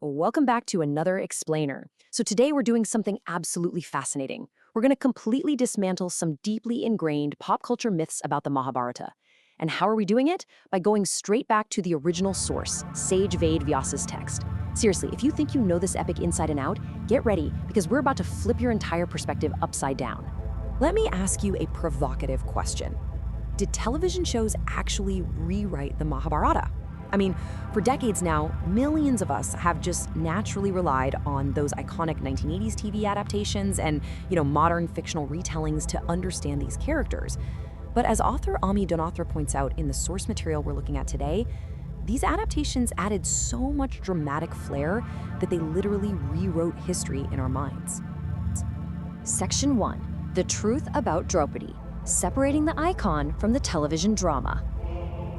Welcome back to another explainer. So today we're doing something absolutely fascinating. We're going to completely dismantle some deeply ingrained pop culture myths about the Mahabharata. And how are we doing it? By going straight back to the original source, sage Ved Vyasa's text. Seriously, if you think you know this epic inside and out, get ready, because we're about to flip your entire perspective upside down. Let me ask you a provocative question. Did television shows actually rewrite the Mahabharata? I mean, for decades now, millions of us have just naturally relied on those iconic 1980s TV adaptations and, modern fictional retellings to understand these characters. But as author Ami Donothra points out in the source material we're looking at today, these adaptations added so much dramatic flair that they literally rewrote history in our minds. Section 1. The Truth About Draupadi, Separating the Icon from the Television Drama.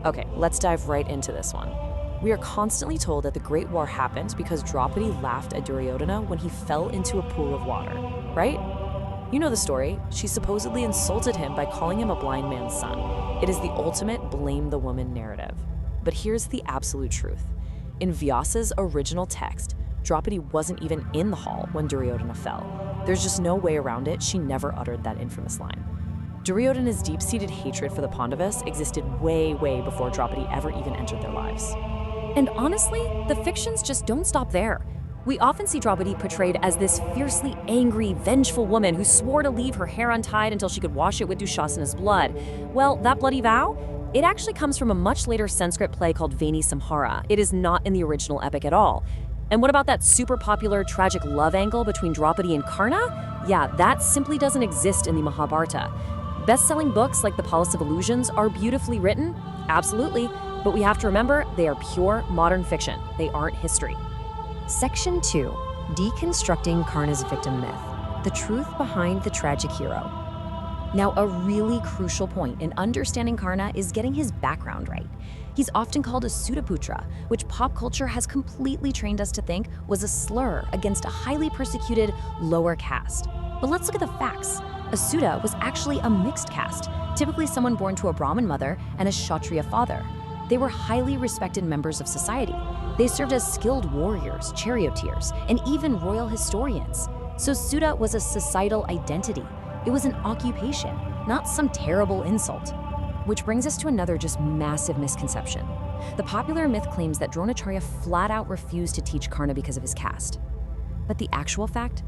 Okay, let's dive right into this one. We are constantly told that the Great War happened because Draupadi laughed at Duryodhana when he fell into a pool of water, right? You know the story. She supposedly insulted him by calling him a blind man's son. It is the ultimate blame the woman narrative. But here's the absolute truth. In Vyasa's original text, Draupadi wasn't even in the hall when Duryodhana fell. There's just no way around it. She never uttered that infamous line. Duryodhana's deep-seated hatred for the Pandavas existed way before Draupadi ever even entered their lives. And honestly, the fictions just don't stop there. We often see Draupadi portrayed as this fiercely angry, vengeful woman who swore to leave her hair untied until she could wash it with Dushasana's blood. Well, that bloody vow? It actually comes from a much later Sanskrit play called Veni Samhara. It is not in the original epic at all. And what about that super popular tragic love angle between Draupadi and Karna? Yeah, that simply doesn't exist in the Mahabharata. Best-selling books like The Palace of Illusions are beautifully written, absolutely, but we have to remember they are pure modern fiction. They aren't history. Section 2. Deconstructing Karna's victim myth, the truth behind the tragic hero. Now, a really crucial point in understanding Karna is getting his background right. He's often called a putra, which pop culture has completely trained us to think was a slur against a highly persecuted lower caste. But let's look at the facts. A Sudha was actually a mixed caste, typically someone born to a Brahmin mother and a Kshatriya father. They were highly respected members of society. They served as skilled warriors, charioteers, and even royal historians. So Sudha was a societal identity. It was an occupation, not some terrible insult. Which brings us to another just massive misconception. The popular myth claims that Dronacharya flat out refused to teach Karna because of his caste. But the actual fact?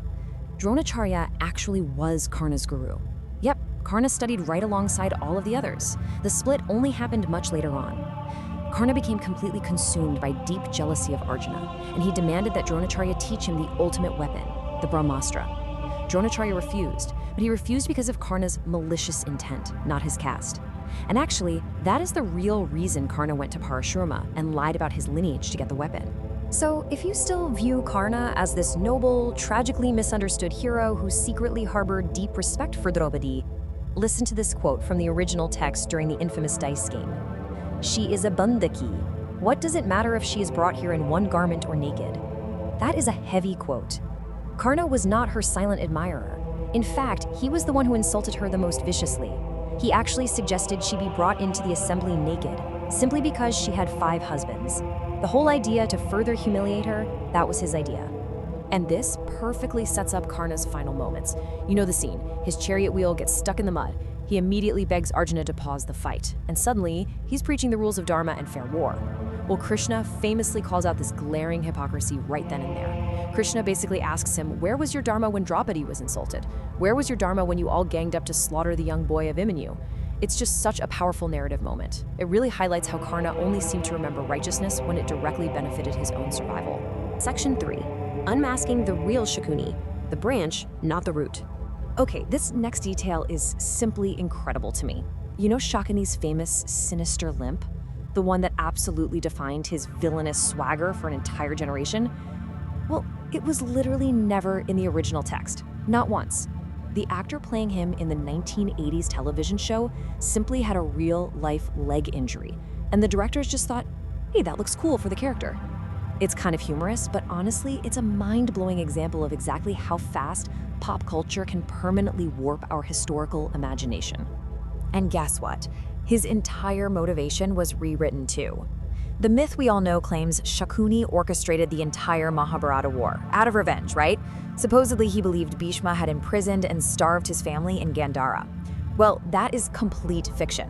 Dronacharya actually was Karna's guru. Yep, Karna studied right alongside all of the others. The split only happened much later on. Karna became completely consumed by deep jealousy of Arjuna, and he demanded that Dronacharya teach him the ultimate weapon, the Brahmastra. Dronacharya refused, but he refused because of Karna's malicious intent, not his caste. And actually, that is the real reason Karna went to Parashurama and lied about his lineage to get the weapon. So, if you still view Karna as this noble, tragically misunderstood hero who secretly harbored deep respect for Draupadi, listen to this quote from the original text during the infamous dice game. "She is a bandaki. What does it matter if she is brought here in one garment or naked?" That is a heavy quote. Karna was not her silent admirer. In fact, he was the one who insulted her the most viciously. He actually suggested she be brought into the assembly naked, simply because she had 5 husbands. The whole idea to further humiliate her, that was his idea. And this perfectly sets up Karna's final moments. You know the scene. His chariot wheel gets stuck in the mud. He immediately begs Arjuna to pause the fight. And suddenly, he's preaching the rules of Dharma and fair war. Well, Krishna famously calls out this glaring hypocrisy right then and there. Krishna basically asks him, where was your Dharma when Draupadi was insulted? Where was your Dharma when you all ganged up to slaughter the young boy of Imanyu? It's just such a powerful narrative moment. It really highlights how Karna only seemed to remember righteousness when it directly benefited his own survival. Section 3. Unmasking the real Shakuni, the branch, not the root. Okay, this next detail is simply incredible to me. You know Shakuni's famous sinister limp? The one that absolutely defined his villainous swagger for an entire generation? Well, it was literally never in the original text. Not once. The actor playing him in the 1980s television show simply had a real-life leg injury, and the directors just thought, hey, that looks cool for the character. It's kind of humorous, but honestly, it's a mind-blowing example of exactly how fast pop culture can permanently warp our historical imagination. And guess what? His entire motivation was rewritten too. The myth we all know claims Shakuni orchestrated the entire Mahabharata war, out of revenge, right? Supposedly he believed Bhishma had imprisoned and starved his family in Gandhara. Well, that is complete fiction.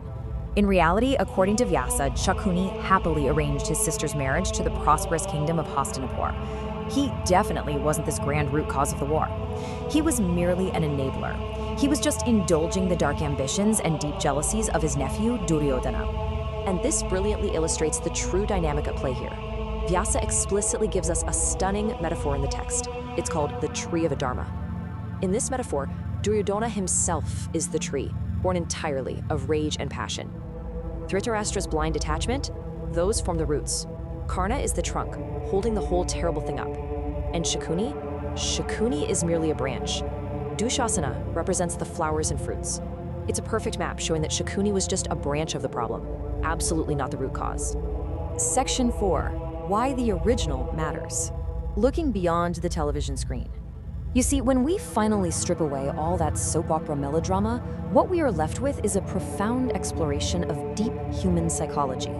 In reality, according to Vyasa, Shakuni happily arranged his sister's marriage to the prosperous kingdom of Hastinapur. He definitely wasn't this grand root cause of the war. He was merely an enabler. He was just indulging the dark ambitions and deep jealousies of his nephew, Duryodhana. And this brilliantly illustrates the true dynamic at play here. Vyasa explicitly gives us a stunning metaphor in the text. It's called the tree of a dharma. In this metaphor, Duryodhana himself is the tree, born entirely of rage and passion. Dhritarashtra's blind attachment, those form the roots. Karna is the trunk, holding the whole terrible thing up. And Shakuni is merely a branch. Dushasana represents the flowers and fruits. It's a perfect map showing that Shakuni was just a branch of the problem, absolutely not the root cause. Section 4. Why the original matters. Looking beyond the television screen. You see, when we finally strip away all that soap opera melodrama, what we are left with is a profound exploration of deep human psychology.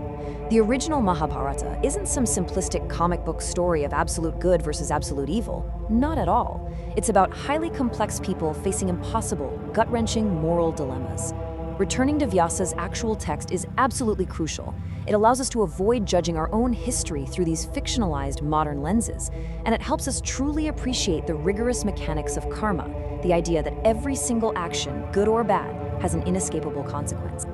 The original Mahabharata isn't some simplistic comic book story of absolute good versus absolute evil. Not at all. It's about highly complex people facing impossible, gut-wrenching moral dilemmas. Returning to Vyasa's actual text is absolutely crucial. It allows us to avoid judging our own history through these fictionalized modern lenses, and it helps us truly appreciate the rigorous mechanics of karma, the idea that every single action, good or bad, has an inescapable consequence.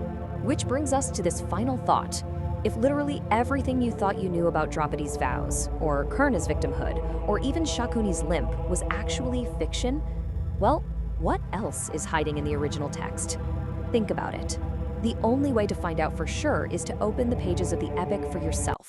Which brings us to this final thought. If literally everything you thought you knew about Draupadi's vows, or Karna's victimhood, or even Shakuni's limp was actually fiction, well, what else is hiding in the original text? Think about it. The only way to find out for sure is to open the pages of the epic for yourself.